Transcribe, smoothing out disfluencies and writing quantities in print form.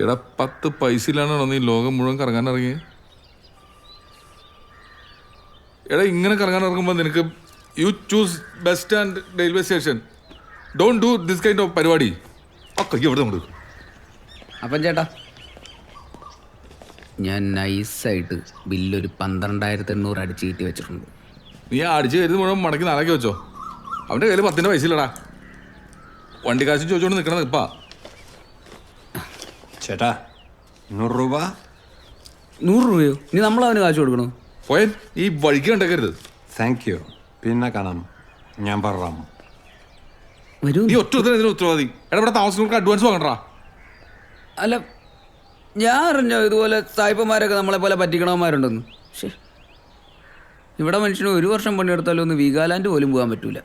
എടാ 10 പൈസ ഇല്ലാണ്ടാണോ നീ ലോകം മുഴുവൻ കറങ്ങാൻ ഇറങ്ങിയത്? എടാ ഇങ്ങനെ കറങ്ങാൻ ഇറങ്ങുമ്പോൾ നിനക്ക് you choose bus stand railway station. Don't do this kind of പരിപാടി. ഒക്കെ എവിടെ നമ്മൾ അപ്പം ചേട്ടാ ഞാൻ നൈസായിട്ട് ബില്ലൊരു 12,800 അടിച്ച് കയറ്റി വെച്ചിട്ടുണ്ട്. നീ അടിച്ച് കരുതി മുഴുവൻ മടക്കി നാലാക്കി വെച്ചോ. അവൻ്റെ കയ്യിൽ 10 പൈസ ഇല്ലടാ. വണ്ടി കാശ് ചോദിച്ചോണ്ട് നിൽക്കണ നിപ്പാ. ചേട്ടാ 100 രൂപ. 100 രൂപയോ? ഇനി നമ്മളവന് കാശ് കൊടുക്കണോ? പോയൻ ഈ വഴിക്ക് കണ്ടേക്കരുത്. Thank you. പിന്നെ കാണാം. ഞാൻ പറയാം. വരൂ. നീ ഒറ്റ ഉത്തരവാദി. എടാ ഇവിടെ താമസിക്കുന്നവർക്ക് അഡ്വാൻസ് വാങ്ങണ്ടാ. അല്ല ഞാൻ അറിഞ്ഞോ ഇതുപോലെ സായിപ്പന്മാരൊക്കെ നമ്മളെ പോലെ പറ്റിക്കണവന്മാരുണ്ടെന്ന്. പക്ഷേ ഇവിടെ മനുഷ്യന് 1 വർഷം പണിയെടുത്താലും ഒന്ന് വീഗാലാൻഡ് പോലും പോകാൻ പറ്റൂല.